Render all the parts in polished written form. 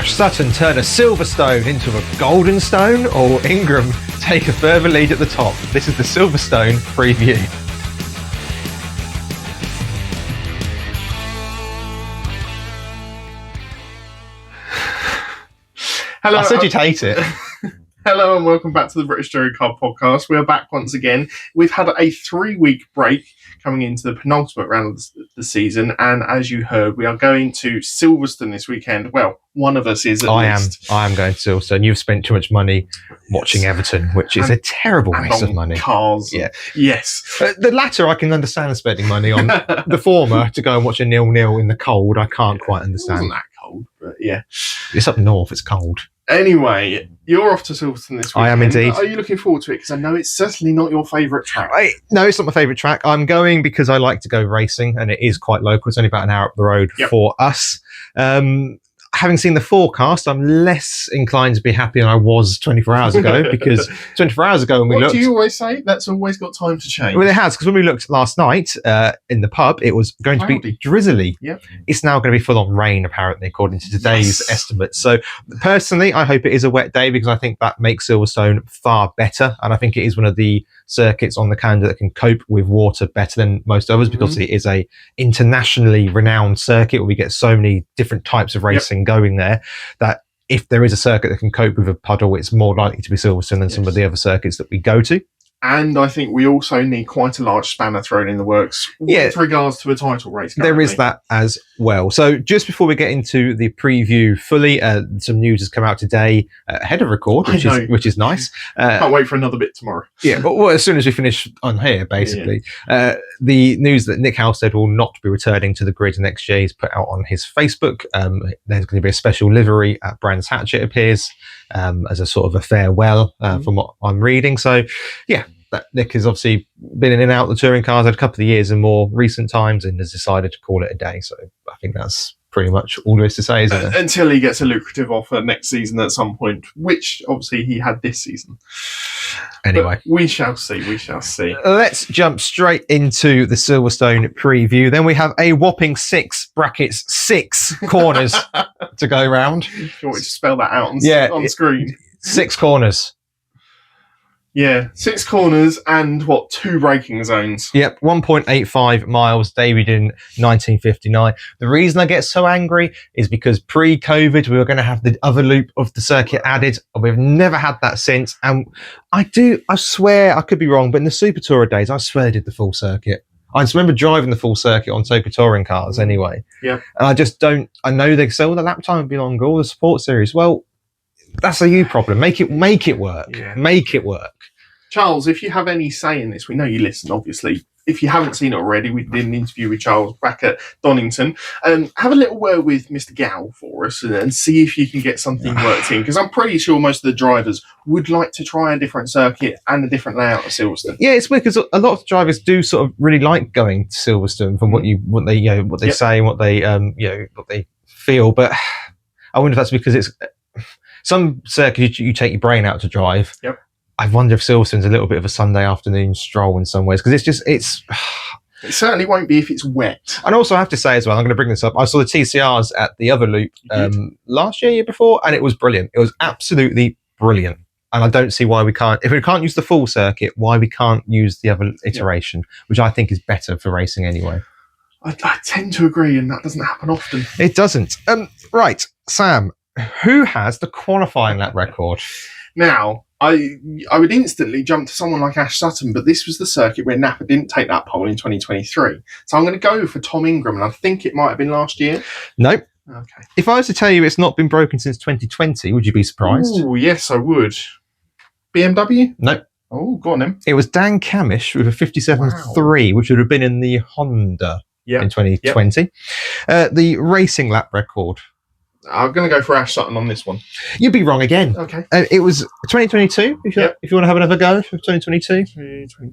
Ash Sutton turn a Silverstone into a golden stone, or Ingram take a further lead at the top? This is the Silverstone preview. Hello, I said you'd hate it. Hello and welcome back to the British Jury Card Podcast. We are back once again. We've had a 3-week break coming into the penultimate round of the season, and as you heard, we are going to Silverstone this weekend. Well, one of us is at least. I am going to Silverstone. You've spent too much money watching Everton, which is a terrible waste of money. Cars. Yeah. Yes. The latter I can understand spending money on. The former, to go and watch a 0-0 in the cold, I can't quite understand. It wasn't that cold, but yeah. It's up north, it's cold. Anyway, you're off to Silvertone this weekend. I am indeed. Are you looking forward to it? Because I know it's certainly not your favourite track. No, it's not my favourite track. I'm going because I like to go racing, and it is quite local. It's only about an hour up the road for us. Having seen the forecast, I'm less inclined to be happy than I was 24 hours ago, because 24 hours ago when we looked... What do you always say? That's always got time to change. Well, it has, because when we looked last night in the pub, it was going to be drizzly. Yep. It's now going to be full-on rain, apparently, according to today's estimates. So, personally, I hope it is a wet day, because I think that makes Silverstone far better, and I think it is one of the circuits on the calendar that can cope with water better than most others, because it is a internationally renowned circuit where we get so many different types of racing going there, that if there is a circuit that can cope with a puddle, it's more likely to be Silverstone than some of the other circuits that we go to. And I think we also need quite a large spanner thrown in the works with regards to a title race currently. There is that as well. So just before we get into the preview fully, some news has come out today ahead of record, which is nice. Can't wait for another bit tomorrow. Yeah, but as soon as we finish on here, basically, the news that Nick Halstead will not be returning to the grid next year is put out on his Facebook. There's going to be a special livery at Brands Hatch, it appears, as a sort of a farewell from what I'm reading. So, yeah. That Nick has obviously been in and out of the touring cars a couple of years in more recent times, and has decided to call it a day. So I think that's pretty much all there is to say, isn't it? Until he gets a lucrative offer next season at some point, which obviously he had this season. Anyway. But we shall see, Let's jump straight into the Silverstone preview. Then we have a whopping 6 corners to go round. Do you want me to spell that out on screen? 6 corners. Yeah, 6 corners and 2 braking zones. Yep, 1.85 miles, debuted in 1959. The reason I get so angry is because pre-COVID we were going to have the other loop of the circuit added. We've never had that since, and I swear, I could be wrong, but in the Super Tourer days, I swear they did the full circuit. I just remember driving the full circuit on Toka touring cars anyway. Yeah, and I just don't. I know they say, the lap time would be longer, all the support series. Well, that's a you problem. Make it work. Yeah. Make it work. Charles, if you have any say in this, we know you listen, obviously. If you haven't seen it already, we did an interview with Charles back at Donington. Have a little word with Mr. Gow for us and see if you can get something worked in, because I'm pretty sure most of the drivers would like to try a different circuit and a different layout of Silverstone. Yeah, it's weird because a lot of drivers do sort of really like going to Silverstone from what they say and what they feel. But I wonder if that's because it's some circuits you take your brain out to drive. Yep. I wonder if Silverstone's a little bit of a Sunday afternoon stroll in some ways, because it certainly won't be if it's wet. And also I have to say as well, I'm going to bring this up, I saw the TCRs at the other loop last year before, and it was brilliant. It was absolutely brilliant. And I don't see why we can't, if we can't use the full circuit, why we can't use the other iteration, which I think is better for racing anyway. I tend to agree, and that doesn't happen often. It doesn't. Right, Sam, who has the qualifying lap record? Now, I would instantly jump to someone like Ash Sutton, but this was the circuit where Napa didn't take that pole in 2023. So I'm going to go for Tom Ingram, and I think it might have been last year. Nope. Okay. If I was to tell you it's not been broken since 2020, would you be surprised? Oh, yes, I would. BMW? Nope. Oh, go on then. It was Dan Camish with a 57.3, which would have been in the Honda in 2020. The racing lap record. I'm going to go for Ash Sutton on this one. You'd be wrong again. Okay. It was 2022, if you want to have another go for 2022.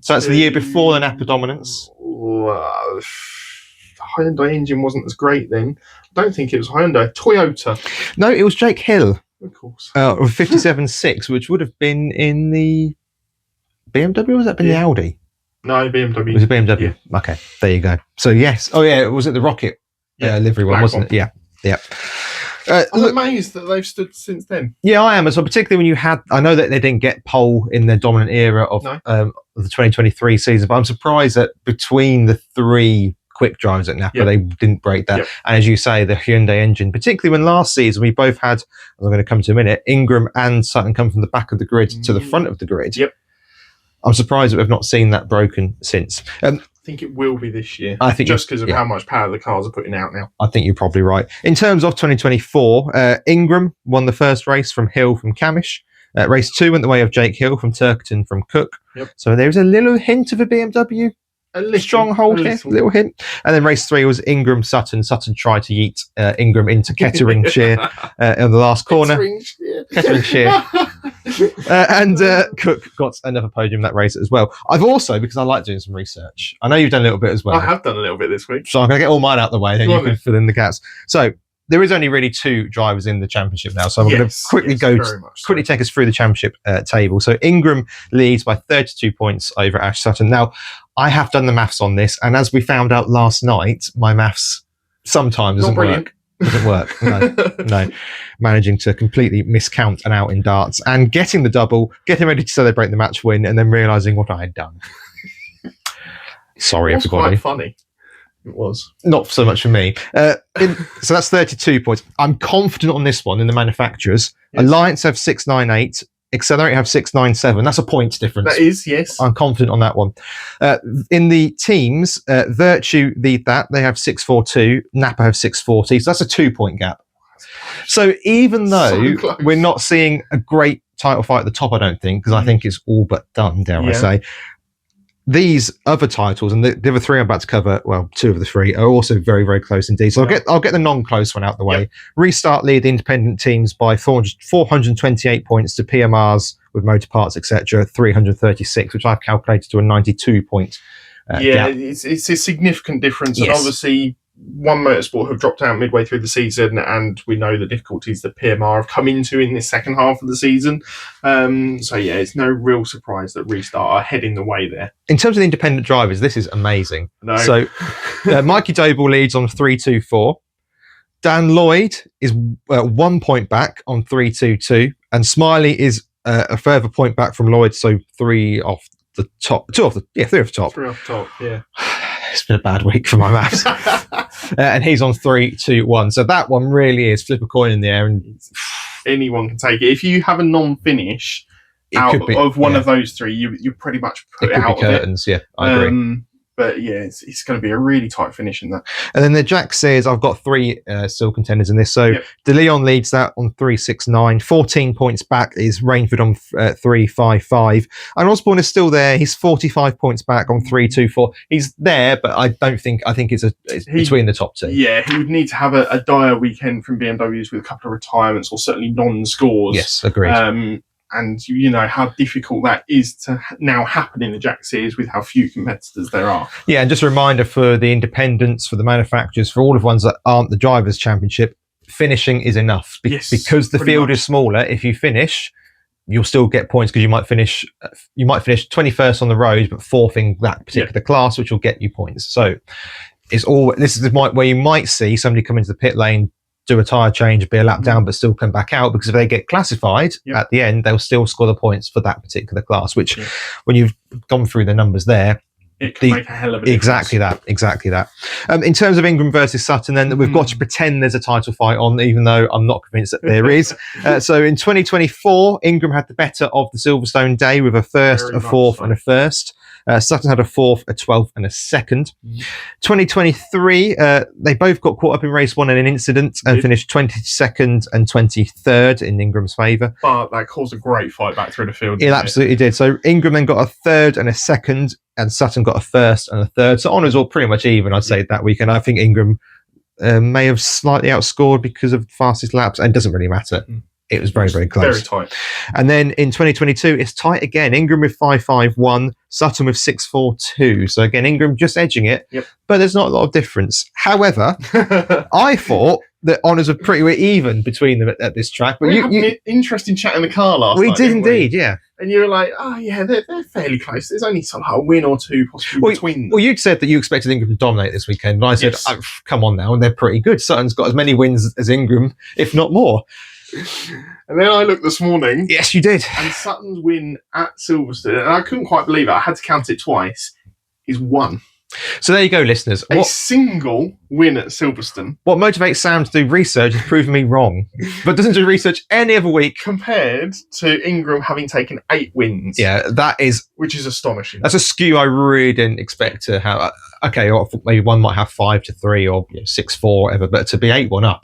So that's the year before the Napa dominance. The Hyundai engine wasn't as great then. I don't think it was Hyundai. Toyota. No, it was Jake Hill. Of course. With 57.6, which would have been in the BMW, or was that been the Audi? No, BMW. It was a BMW. Yeah. Okay, there you go. So yes. Oh yeah, was it the Rocket livery one, wasn't it? Yeah. I'm amazed that they've stood since then. Yeah, I am as well. Particularly when you had, I know that they didn't get pole in their dominant era of No. the 2023 season, but I'm surprised that between the 3 quick drives at Napa, they didn't break that. And as you say, the Hyundai engine, particularly when last season we both had, as I'm going to come to in a minute, Ingram and Sutton come from the back of the grid to the front of the grid. I'm surprised that we've not seen that broken since. I think it will be this year. I think just because of how much power the cars are putting out now. I think you're probably right. In terms of 2024, Ingram won the first race from Hill from Camish. Race 2 went the way of Jake Hill from Turkerton from Cook. So there's a little hint of a BMW stronghold here, a little hint. And then race 3 was Ingram Sutton. Sutton tried to yeet Ingram into Ketteringshire in the last corner. Ketteringshire. And Cook got another podium in that race as well. I've also, because I like doing some research, I know you've done a little bit as well. I have done a little bit this week. So I'm going to get all mine out of the way, then you can fill in the gaps. So there is only really 2 drivers in the championship now. So I'm going to quickly take us through the championship table. So Ingram leads by 32 points over Ash Sutton. Now, I have done the maths on this, and as we found out last night, my maths sometimes doesn't work. Doesn't work. No. Managing to completely miscount an out in darts and getting the double, getting ready to celebrate the match win, and then realising what I had done. Sorry, everybody. Quite funny. It was. Not so much for me. So that's 32 points. I'm confident on this one in the manufacturers. Alliance have 698. Accelerate have 697. That's a point difference. That is, yes. I'm confident on that one. In the teams, Virtue lead that. They have 642. Napa have 640. So that's a 2-point gap. So even though we're not seeing a great title fight at the top, I don't think, because I think it's all but done, dare I say. These other titles, and the other 3 I'm about to cover, well, 2 of the 3 are also very, very close indeed. So I'll get the non-close one out the way. Restart lead the independent teams by 428 points to PMRs with motor parts, etc. 336, which I've calculated to a 92 point gap. It's a significant difference, and obviously One Motorsport have dropped out midway through the season, and we know the difficulties that PMR have come into in this second half of the season. So it's no real surprise that Restart are heading the way there. In terms of the independent drivers, this is amazing. So Mikey Doble leads on 324. Dan Lloyd is 1 point back on 322, and Smiley is a further point back from Lloyd, so 3 off the top. 3 off the top. 3 off the top, yeah. It's been a bad week for my maths. And he's on 321. So that one really is flip a coin in the air, and anyone can take it. If you have a non-finish out of one of those 3, you pretty much put it out of curtains. I agree. But it's going to be a really tight finish in that. And then the Jack says I've got 3 still contenders in this. So De Leon leads that on 369. 14 points back is Rainford on 355. And Osborne is still there. He's 45 points back on 324. He's there, but I think it's between the top 2. Yeah, he would need to have a dire weekend from BMWs with a couple of retirements or certainly non-scores. Yes, agreed. And you know how difficult that is to now happen in the Jack Series with how few competitors there are. Yeah, and just a reminder for the independents, for the manufacturers, for all of ones that aren't the Drivers' Championship, finishing is enough. Because the field is smaller, if you finish, you'll still get points because you might finish 21st on the road, but 4th in that particular class, which will get you points. So this is where you might see somebody come into the pit lane, do a tyre change, be a lap down, but still come back out, because if they get classified at the end, they'll still score the points for that particular class, which when you've gone through the numbers there, it can make a hell of a difference. Exactly that. In terms of Ingram versus Sutton, then we've got to pretend there's a title fight on, even though I'm not convinced that there is. So in 2024, Ingram had the better of the Silvertone day with a first, a 4th, and a 1st. Sutton had a 4th, a 12th, and a 2nd. 2023, they both got caught up in race 1 in an incident and finished 22nd and 23rd in Ingram's favour. But that caused a great fight back through the field. It absolutely did. So Ingram then got a 3rd and a 2nd, and Sutton got a 1st and a 3rd. So honours all pretty much even, I'd say, that weekend. I think Ingram may have slightly outscored because of fastest laps, and it doesn't really matter. It was very, very close. Very tight. And then in 2022, it's tight again. Ingram with 551, Sutton with 642. So again, Ingram just edging it, but there's not a lot of difference. However, I thought that honours were pretty even between them at this track. But we had an interesting chat in the car last night. We did indeed, yeah. And you're like, oh yeah, they're fairly close. There's only sort of a win or two possibly between them. Well, you'd said that you expected Ingram to dominate this weekend, and I said, Yes. oh, come on now, and they're pretty good. Sutton's got as many wins as Ingram, if not more. And then I looked this morning. Yes, you did. And Sutton's win at Silverstone, and I couldn't quite believe it. I had to count it twice. Is 1. So there you go, listeners. A single win at Silverstone. What motivates Sam to do research is proving me wrong, but doesn't do research any other week. Compared to Ingram having taken 8 wins. Yeah, which is astonishing. That's a skew I really didn't expect to have. Okay, or maybe one might have 5-3 or 6-4, whatever, but to be 8-1 up,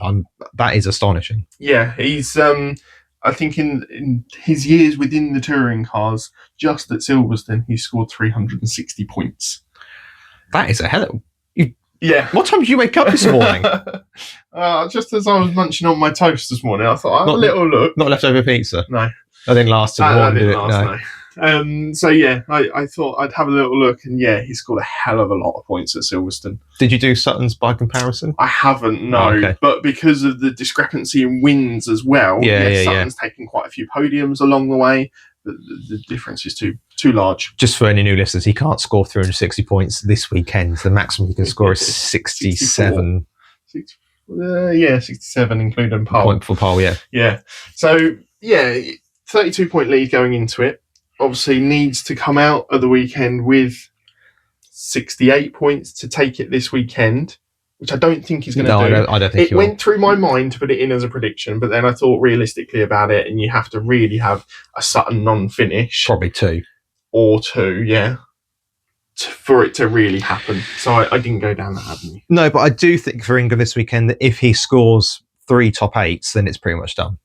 that is astonishing. Yeah, he's I think in his years within the touring cars, just at Silverstone, he scored 360 points. That is a hell of... Yeah. What time did you wake up this morning? Just as I was munching on my toast this morning, I thought, I'll have a little look. Not leftover pizza? No. I didn't last till the morning, did it? No. So yeah, I thought I'd have a little look, and yeah, he scored a hell of a lot of points at Silverstone. Did you do Sutton's by comparison? I haven't, no. Okay. But because of the discrepancy in wins as well, Sutton's taken quite a few podiums along the way. The difference is too large. Just for any new listeners, he can't score 360 points this weekend. The maximum he can score is 67. 67, including pole. Point for pole, yeah. Yeah. So, 32-point lead going into it. Obviously needs to come out of the weekend with 68 points to take it this weekend, which I don't think he's going to do. I don't think it went through my mind to put it in as a prediction, but then I thought realistically about it, and you have to really have a Sutton non-finish. Probably 2. Or 2, yeah, for it to really happen. So I didn't go down that avenue. No, but I do think for Ingram this weekend that if he scores 3 top 8s, then it's pretty much done.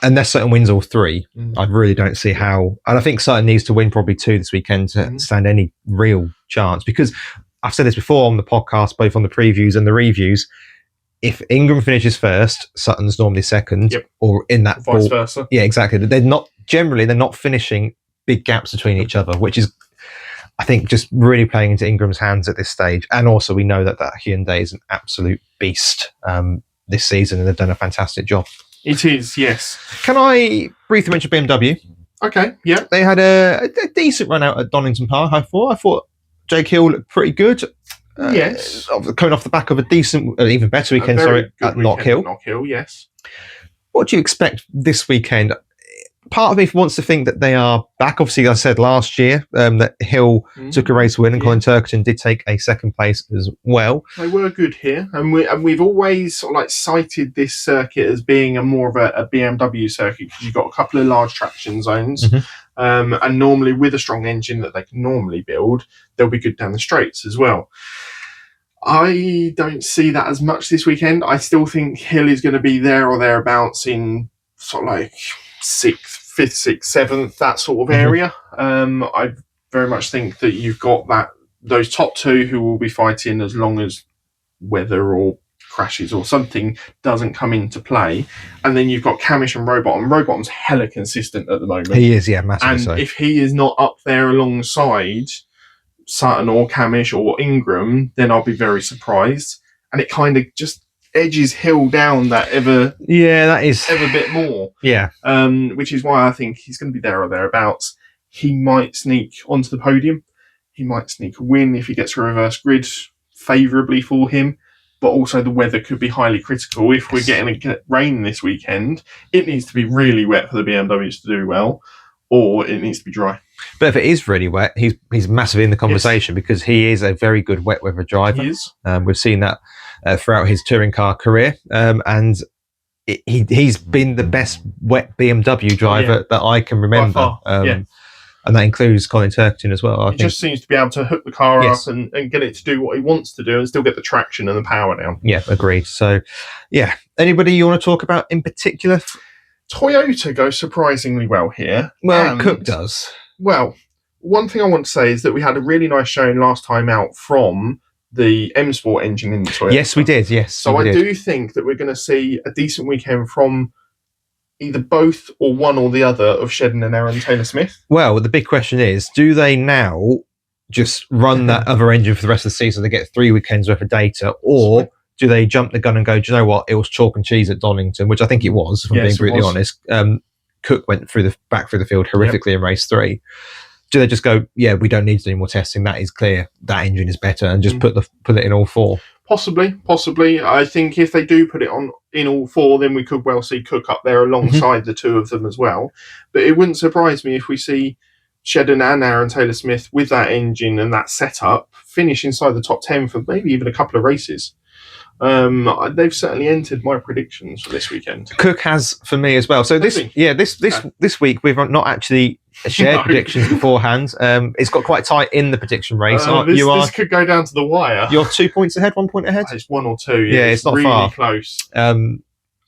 Unless Sutton wins all 3, I really don't see how. And I think Sutton needs to win probably 2 this weekend to stand any real chance. Because I've said this before on the podcast, both on the previews and the reviews. If Ingram finishes first, Sutton's normally second, or in that vice versa. Yeah, exactly. They're not finishing big gaps between each other, which is, I think, just really playing into Ingram's hands at this stage. And also, we know that Hyundai is an absolute beast this season, and they've done a fantastic job. It is, yes. Can I briefly mention BMW? Okay, yeah. They had a decent run out at Donington Park, I thought Jake Hill looked pretty good. Yes. Coming off the back of a decent, even better weekend, at Knock Hill. Knock Hill, yes. What do you expect this weekend? Part of me wants to think that they are back. Obviously, I said last year that Hill took a race win, and Colin Turkerton did take a second place as well. They were good here, and we've always sort of like cited this circuit as being more of a BMW circuit, because you've got a couple of large traction zones, and normally with a strong engine that they can normally build, they'll be good down the straights as well. I don't see that as much this weekend. I still think Hill is going to be there or thereabouts in sort of like 6th, 5th, 6th, 7th, that sort of area. I very much think that you've got those top 2 who will be fighting as long as weather or crashes or something doesn't come into play. And then you've got Camish and Rowbottom. Rowbottom's hella consistent at the moment. He is, yeah, massively and so. If he is not up there alongside Sutton or Camish or Ingram, then I'll be very surprised. And it kind of just edges Hill down that ever bit more. Yeah. Which is why I think he's going to be there or thereabouts. He might sneak onto the podium. He might sneak a win if he gets a reverse grid favourably for him. But also the weather could be highly critical. If we're getting rain this weekend, it needs to be really wet for the BMWs to do well, or it needs to be dry. But if it is really wet, he's massively in the conversation, because he is a very good wet weather driver. He is. We've seen that throughout his touring car career, and he's been the best wet BMW driver that I can remember. And that includes Colin Turkerton as well. He just seems to be able to hook the car up and get it to do what he wants to do and still get the traction and the power down. Yeah, agreed. So, yeah. Anybody you want to talk about in particular? Toyota goes surprisingly well here. Well, Cook does. Well, one thing I want to say is that we had a really nice showing last time out from the M Sport engine in the Toyota. Yes, we did. Yes. So I do think that we're going to see a decent weekend from either both or one or the other of Shedden and Aaron Taylor-Smith. Well, the big question is, do they now just run that other engine for the rest of the season to get 3 weekends worth of data, or do they jump the gun and go, do you know what, it was chalk and cheese at Donington, which I think it was, if I'm being brutally honest. Cook went back through the field horrifically in race 3. Do they just go, yeah, we don't need to do any more testing? That is clear. That engine is better, and just put it in all 4. Possibly. I think if they do put it on in all 4, then we could well see Cook up there alongside the 2 of them as well. But it wouldn't surprise me if we see Shedden and Aaron Taylor-Smith with that engine and that setup finish inside the top 10 for maybe even a couple of races. They've certainly entered my predictions for this weekend. Cook has for me as well. So this week we've not actually shared predictions beforehand. It's got quite tight in the prediction race. This could go down to the wire. You're 2 points ahead, 1 point ahead. It's 1 or 2. Yeah, it's not really far. Close.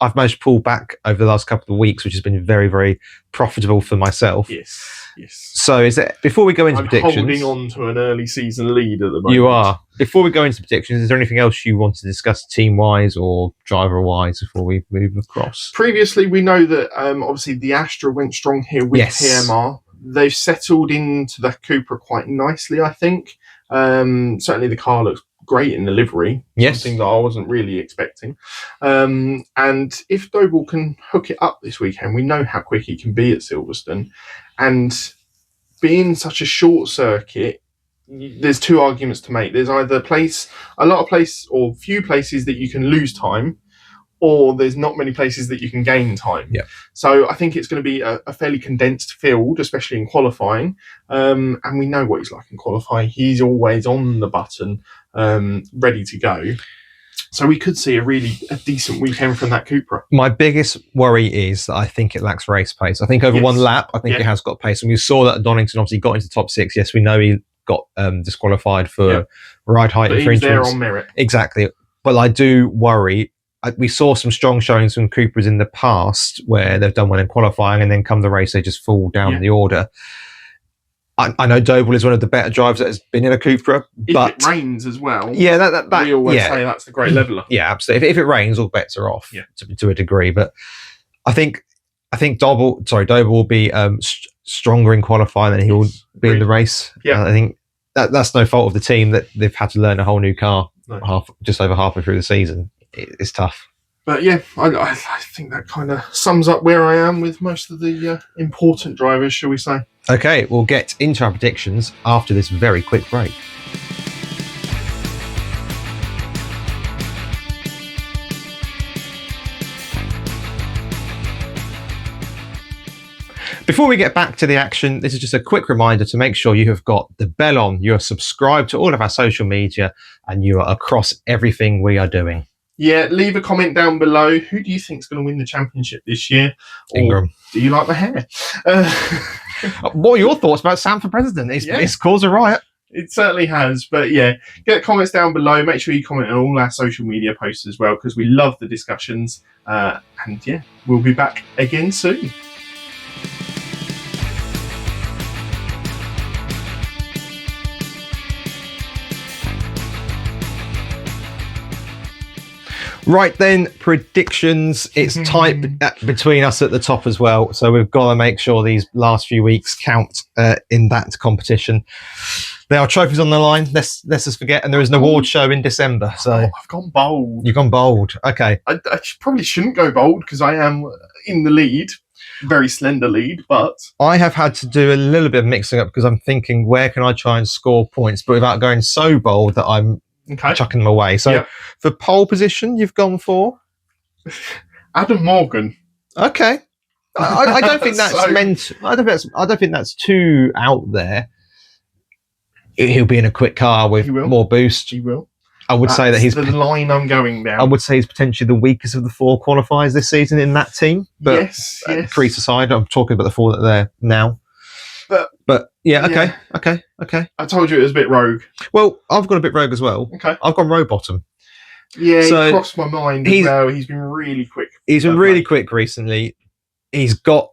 I've managed to pull back over the last couple of weeks, which has been very, very profitable for myself. Yes. So before we go into predictions, holding on to an early season lead at the moment. You are. Before we go into predictions, is there anything else you want to discuss team-wise or driver-wise before we move across? Previously, we know that obviously the Astra went strong here with PMR. They've settled into the Cupra quite nicely, I think. Certainly the car looks great in the livery. Yes. Something that I wasn't really expecting. And if Doble can hook it up this weekend, we know how quick he can be at Silverstone. And being such a short circuit, there's 2 arguments to make. There's either few places that you can lose time, or there's not many places that you can gain time. Yeah. So I think it's going to be a fairly condensed field, especially in qualifying. And we know what he's like in qualifying. He's always on the button, ready to go. So we could see a decent weekend from that Cupra. My biggest worry is that I think it lacks race pace. I think over one lap, I think it has got pace. And we saw that Donington obviously got into the top 6. Yes, we know he got disqualified for ride height infringements. He was there on merit. Exactly. But I do worry. We saw some strong showings from Cupras in the past where they've done well in qualifying, and then come the race, they just fall down the order. I know Doble is one of the better drivers that has been in a Cupra, but if it rains as well, we always say that's the great leveler. Yeah, absolutely. If it rains, all bets are off to a degree. But I think Doble will be stronger in qualifying than he will be in the race. Yeah, I think that's no fault of the team that they've had to learn a whole new car just over halfway through the season. It's tough. But yeah, I think that kind of sums up where I am with most of the important drivers, shall we say. Okay, we'll get into our predictions after this very quick break. Before we get back to the action, this is just a quick reminder to make sure you have got the bell on, you are subscribed to all of our social media, and you are across everything we are doing. Yeah, leave a comment down below. Who do you think is going to win the championship this year? Ingram. Do you like my hair? What are your thoughts about Sam for president? It's caused a riot. It certainly has. But yeah, get comments down below. Make sure you comment on all our social media posts as well, because we love the discussions. And yeah, we'll be back again soon. Right then, predictions. It's tight between us at the top as well. So we've got to make sure these last few weeks count in that competition. There are trophies on the line. Let's just forget. And there is an award show in December. So I've gone bold. You've gone bold. Okay. I probably shouldn't go bold because I am in the lead. Very slender lead, but I have had to do a little bit of mixing up because I'm thinking, where can I try and score points, but without going so bold that I'm chucking them away. So for pole position, you've gone for Adam Morgan. Okay. I don't think that's I don't think that's too out there. He'll be in a quick car with more boost. He will. I would say that he's the line I'm going down. I would say he's potentially the weakest of the 4 qualifiers this season in that team. But yes. Crease aside, I'm talking about the 4 that are there now. But yeah, okay. I told you it was a bit rogue. Well, I've got a bit rogue as well. Okay. I've gone row bottom. Yeah, so he crossed my mind as well. He's been really quick. He's been really quick recently. He's got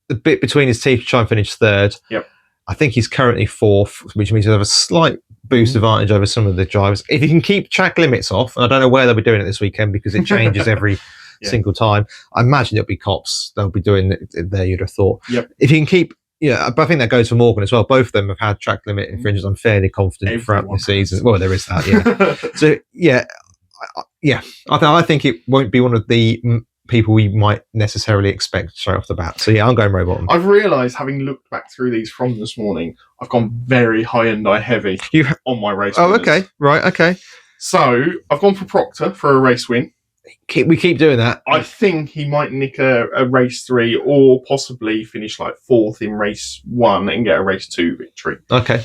the bit between his teeth to try and finish 3rd. Yep. I think he's currently 4th, which means he'll have a slight boost advantage over some of the drivers. If he can keep track limits off, and I don't know where they'll be doing it this weekend because it changes every single time. I imagine it'll be cops. They'll be doing it there, you'd have thought. Yep. If he can keep... Yeah, but I think that goes for Morgan as well. Both of them have had track limit infringements. I'm fairly confident throughout the season. Well, there is that, yeah. So, I think it won't be one of the people we might necessarily expect straight off the bat. So yeah, I'm going row bottom. I've realised, having looked back through these from this morning, I've gone very high and high heavy on my race winners. Okay, right, okay. So I've gone for Proctor for a race win. We keep doing that. I think he might nick a race 3 or possibly finish like 4th in race 1 and get a race 2 victory. Okay.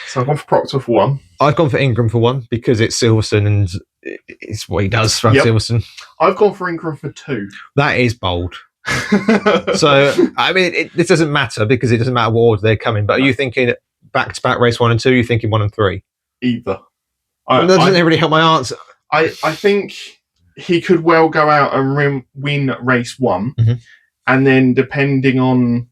So I've gone for Proctor for 1. I've gone for Ingram for 1 because it's Silverstone and it's what he does for Silverstone. I've gone for Ingram for 2. That is bold. So, I mean, this doesn't matter because it doesn't matter what order they're coming. But are you thinking back-to-back race 1 and 2? Are you thinking 1 and 3? Either. That doesn't really help my answer. I think he could well go out and win race 1. Mm-hmm. And then depending on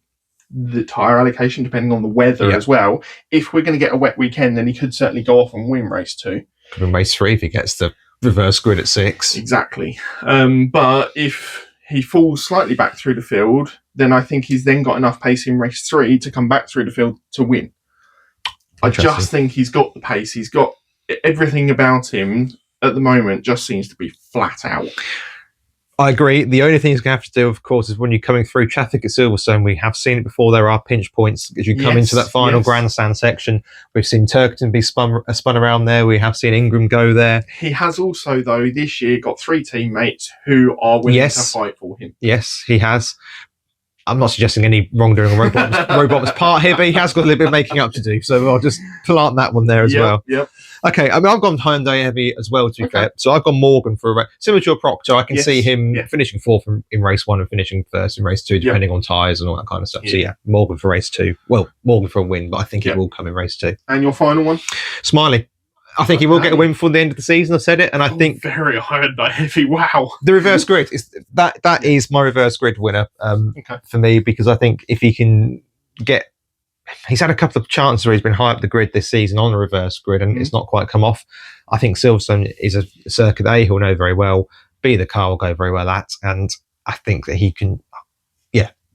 the tyre allocation, depending on the weather as well, if we're going to get a wet weekend, then he could certainly go off and win race 2. Could win race 3 if he gets the reverse grid at 6. Exactly. But if he falls slightly back through the field, then I think he's then got enough pace in race 3 to come back through the field to win. I just think he's got the pace. He's got everything about him at the moment just seems to be flat out. I agree. The only thing he's going to have to do, of course, is when you're coming through traffic at Silverstone, we have seen it before, there are pinch points as you come into that final grandstand section. We've seen Turkington be spun around there. We have seen Ingram go there. He has also, though, this year got 3 teammates who are willing to fight for him. Yes, he has. I'm not suggesting any wrongdoing on Robot's part here, but he has got a little bit of making up to do. So I'll just plant that one there as well. Yep. Okay, I mean, I've gone Hyundai heavy as well, to be fair. So I've gone Morgan for a race. Similar to a Proctor, I can see him finishing 4th in race 1 and finishing 1st in race 2, depending on tyres and all that kind of stuff. So yeah, Morgan for race 2. Well, Morgan for a win, but I think it will come in race 2. And your final one? Smiley. I think he will get a win for the end of the season. I've said it, and I think very Hyundai heavy. Wow, the reverse grid is that is my reverse grid winner for me, because I think if he can get, he's had a couple of chances where he's been high up the grid this season on the reverse grid, and it's not quite come off. I think Silverstone is a circuit A he'll know very well. B, the car will go very well at, and I think that he can,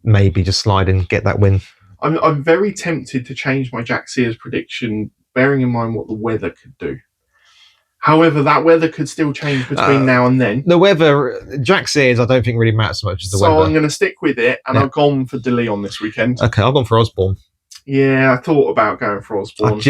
maybe just slide and get that win. I'm very tempted to change my Jack Sears prediction, bearing in mind what the weather could do. However, that weather could still change between now and then. The weather, Jack Sears, I don't think really matters so much as the weather. So I'm going to stick with it, and I've gone for De Leon this weekend. Okay, I've gone for Osborne. Yeah, I thought about going for Osborne.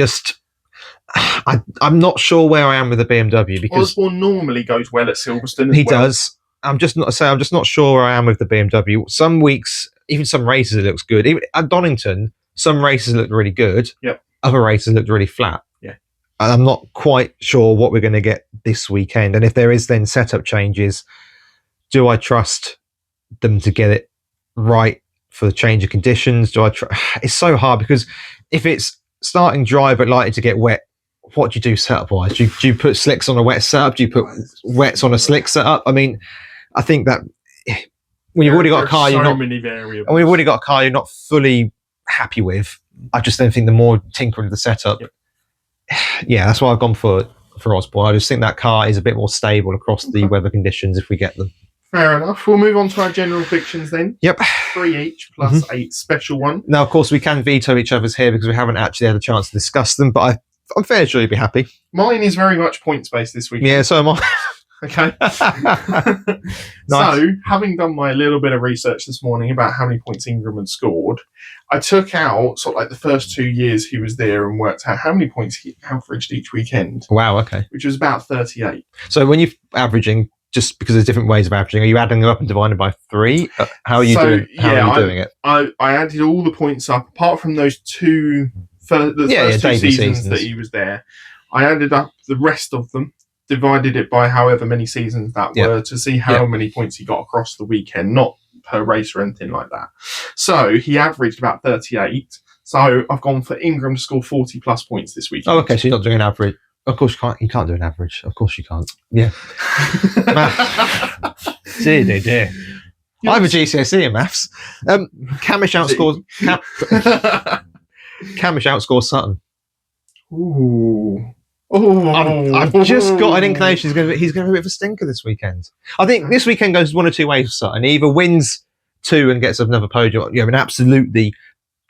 I'm not sure where I am with the BMW, because Osborne normally goes well at Silverstone. He does. I'm just not sure where I am with the BMW. Some weeks, even some races, it looks good. Even at Donington, some races looked really good. Yep. Other races looked really flat. Yeah. And I'm not quite sure what we're going to get this weekend. And if there is then setup changes, do I trust them to get it right for the change of conditions? It's so hard, because if it's starting dry but likely to get wet, what do you do setup wise? Do you put slicks on a wet setup? Do you put wets on a slick setup? I mean, I think that when you've already got a car, many variables. And when you've already got a car you're not fully happy with, I just don't think the more tinkering of the setup. Yeah, that's why I've gone for Osborne. I just think that car is a bit more stable across the weather conditions if we get them. Fair enough. We'll move on to our general predictions then. Yep. 3 each plus 8 special one. Now, of course, we can veto each other's here because we haven't actually had a chance to discuss them, but I'm fairly sure you'll be happy. Mine is very much points-based this week. Yeah, so am I. Okay. Nice. So, having done my little bit of research this morning about how many points Ingram had scored, I took out sort of like the first 2 years he was there and worked out how many points he averaged each weekend. Wow, okay. Which was about 38. So when you're averaging, just because there's different ways of averaging, are you adding them up and dividing by 3? How are you doing it? I added all the points up, apart from those the first 2 seasons that he was there. I added up the rest of them, divided it by however many seasons that were, to see how many points he got across the weekend, not per race or anything like that. So he averaged about 38. So I've gone for Ingram to score 40 plus points this weekend. Oh, okay. So you're not doing an average. Of course you can't. You can't do an average. Of course you can't. Yeah. dear. I have a GCSE in maths. Camish outscores Sutton. Ooh. I've just got an inclination he's going to be a bit of a stinker this weekend. I think this weekend goes one or two ways for Sutton. He either wins 2 and gets another podium, and absolutely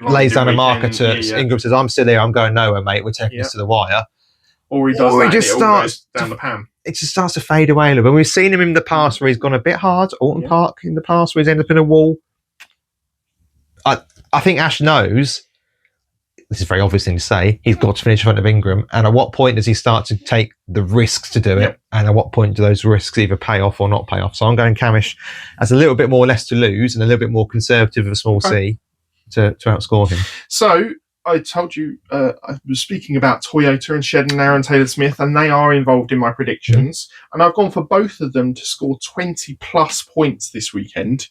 lays down a marker to Ingram, says, "I'm still here. I'm going nowhere, mate. We're taking this to the wire." Or he does or that, he just starts down the pan. it just starts to fade away a little bit. We've seen him in the past where he's gone a bit hard. Alton Park in the past where he's ended up in a wall. I think Ash knows, this is a very obvious thing to say, he's got to finish in front of Ingram. And at what point does he start to take the risks to do it? And at what point do those risks either pay off or not pay off? So I'm going Camish as a little bit more less to lose and a little bit more conservative of a small C to outscore him. So I told you, I was speaking about Toyota and Shedden, Aaron Taylor Smith, and they are involved in my predictions. And I've gone for both of them to score 20 plus points this weekend.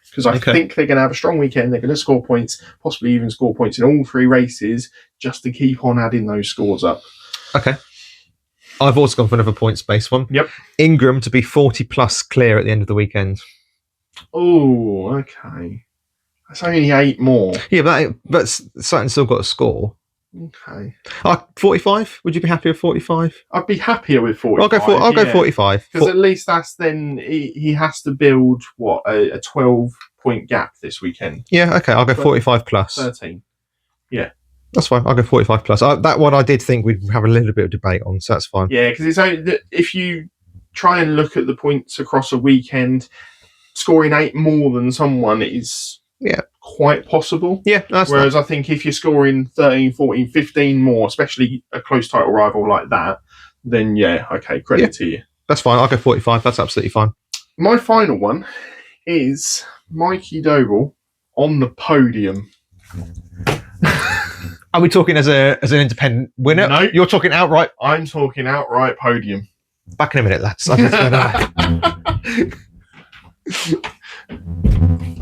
Because I think they're going to have a strong weekend. They're going to score points, possibly even score points in all 3 races, just to keep on adding those scores up. Okay. I've also gone for another points-based one. Yep. Ingram to be 40 plus clear at the end of the weekend. Oh, okay. That's only 8 more. Yeah, but Sutton's still got a score. Okay. 45? Would you be happy with 45? I'd be happier with 45. I'll go 45. Because at least that's then he has to build a 12-point gap this weekend. Yeah, okay. I'll go 45 plus. 13. Yeah. That's fine. I'll go 45 plus. That one I did think we'd have a little bit of debate on, so that's fine. Yeah, because it's only if you try and look at the points across a weekend, scoring 8 more than someone is quite possible. Yeah, whereas I think if you're scoring 13, 14, 15 more, especially a close title rival like that, then credit to you. That's fine. I'll go 45. That's absolutely fine. My final one is Mikey Doble on the podium. Are we talking as an independent winner? No. You're talking outright? I'm talking outright podium. Back in a minute, lads.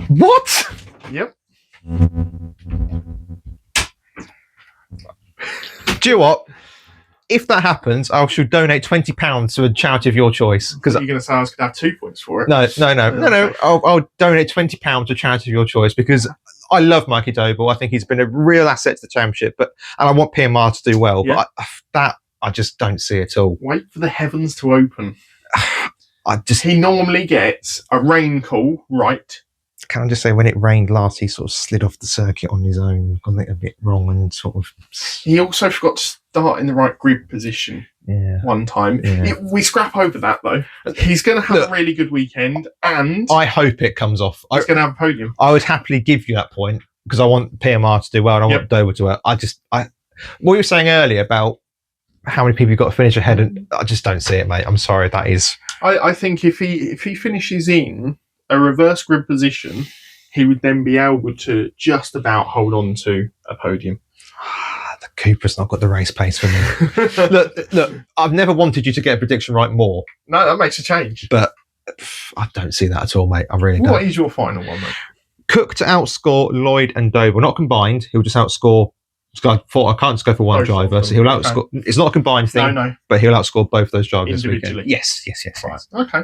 What? Yep. Do you know what? If that happens, I should donate £20 to a charity of your choice. Because you're going to say I was going to have 2 points for it. No. I'll donate £20 to a charity of your choice because I love Mikey Doble. I think he's been a real asset to the championship, and I want PMR to do well. Yeah. But I just don't see it all. Wait for the heavens to open. He normally gets a rain call right. Can I just say, when it rained last, he sort of slid off the circuit on his own, got it a bit wrong, and sort of. He also forgot to start in the right grid position. One time. Yeah. We scrap over that though. He's going to have a really good weekend, and I hope it comes off. He's going to have a podium. I would happily give you that point because I want PMR to do well and I want Dover to do well. What you were saying earlier about how many people you've got to finish ahead, and I just don't see it, mate. I'm sorry. That is. I think if he finishes in a reverse grid position, he would then be able to just about hold on to a podium. The Cooper's not got the race pace for me. look, I've never wanted you to get a prediction right more. No, that makes a change. But I don't see that at all, mate. I really don't. What is your final one, mate? Cook to outscore Lloyd and Dover. Not combined. He'll just outscore. I can't just go for one driver, so he'll outscore. Okay. It's not a combined thing, but he'll outscore both those drivers individually. Yes. Right. Okay.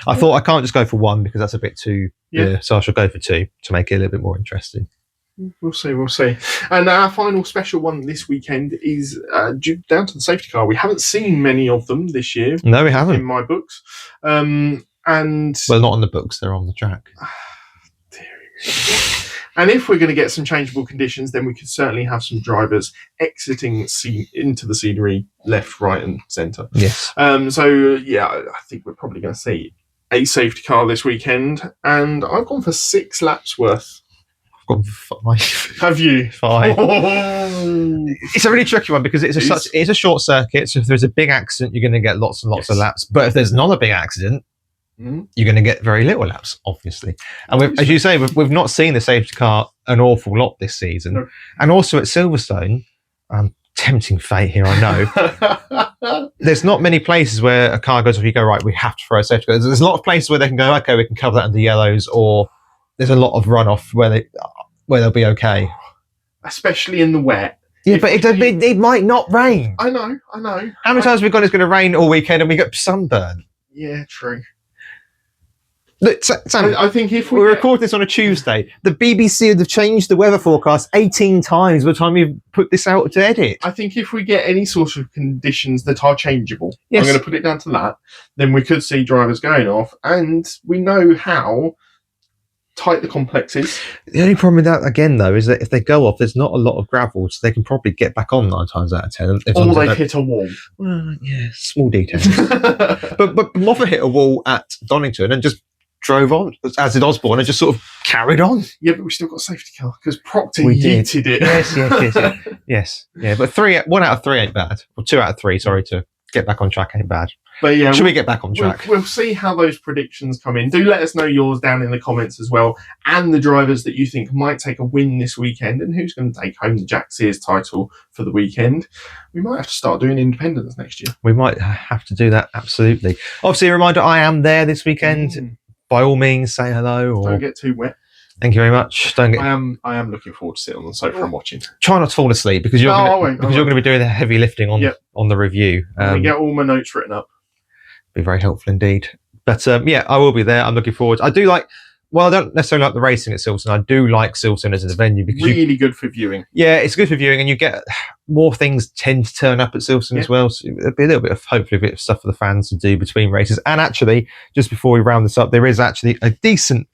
I thought I can't just go for one because that's a bit too. So I shall go for 2 to make it a little bit more interesting. We'll see. And our final special one this weekend is down to the safety car. We haven't seen many of them this year. No, we haven't. In my books. And well, not on the books, they're on the track. And if we're going to get some changeable conditions, then we could certainly have some drivers exiting into the scenery left, right, and centre. Yes. So I think we're probably going to see a safety car this weekend, and I've gone for 6 laps worth. I've gone for 5. Have you? 5. It's a really tricky one because it's a short circuit. So if there's a big accident, you're going to get lots and lots of laps. But if there's not a big accident, you're going to get very little laps, obviously. And as you say, we've not seen the safety car an awful lot this season. No. And also at Silvertone, tempting fate here, I know. There's not many places where a car goes off, you go, right, we have to throw a safety car. There's a lot of places where they can go, okay, we can cover that under yellows, or there's a lot of runoff where they'll be okay. Especially in the wet. Yeah, but it might not rain. I know. How many times have we gone, it's going to rain all weekend and we get sunburn? Yeah, true. Look, Sam, I think if we're recording this on a Tuesday, the BBC would have changed the weather forecast 18 times by the time you put this out to edit. I think if we get any sort of conditions that are changeable, yes. I'm going to put it down to that, then we could see drivers going off, and we know how tight the complex is. The only problem with that, again, though, is that if they go off, there's not a lot of gravel, so they can probably get back on 9 times out of 10. Or they've hit a wall. Well, yeah, small details. but Moffat hit a wall at Donington and just drove on, as did Osborne, and just sort of carried on. Yeah, but we still got a safety car because Proctor We did. yeeted it. Yes. Yeah, but 1 out of 3 ain't bad. Or 2 out of 3, sorry, to get back on track ain't bad. But yeah, Should we get back on track? We'll see how those predictions come in. Do let us know yours down in the comments as well, and the drivers that you think might take a win this weekend, and who's going to take home the Jack Sears title for the weekend. We might have to start doing independents next year. We might have to do that, absolutely. Obviously, a reminder, I am there this weekend. By all means, say hello. Or don't get too wet. Thank you very much. Don't get. I am looking forward to sitting on the sofa and watching. Try not to fall asleep because you're going to be doing the heavy lifting on the review. Let me get all my notes written up. Be very helpful indeed. But yeah, I will be there. I'm looking forward. I do like. Well, I don't necessarily like the racing at Silvertone. I do like Silvertone as a venue because really good for viewing. Yeah, it's good for viewing, and you get more things tend to turn up at Silvertone as well. So there'll be a little bit of hopefully a bit of stuff for the fans to do between races. And actually, just before we round this up, there is actually a decent,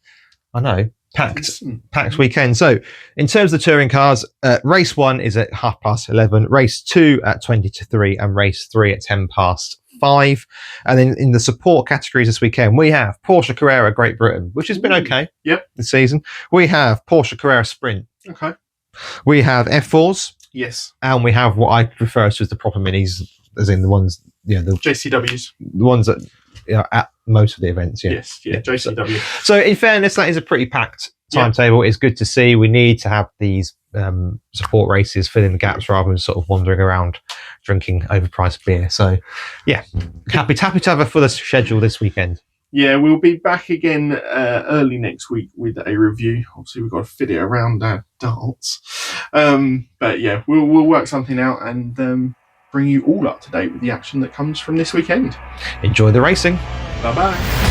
packed weekend. So in terms of the touring cars, race 1 is at 11:30, race 2 at 3:20, and race 3 at 5:10. And then in the support categories this weekend, we have Porsche Carrera Great Britain, which has been okay this season. We have Porsche Carrera Sprint. Okay. We have F4s. Yes. And we have what I refer to as the proper minis, as in the ones, the JCWs. The ones that at most of the events. Yes, JCW. So in fairness, that is a pretty packed timetable. It's good to see. We need to have these support races fill in the gaps rather than sort of wandering around drinking overpriced beer. So yeah, happy to have a fuller schedule this weekend. Yeah, we'll be back again early next week with a review. Obviously, we've got to fit it around our darts. But yeah, we'll work something out and bring you all up to date with the action that comes from this weekend. Enjoy the racing. Bye-bye.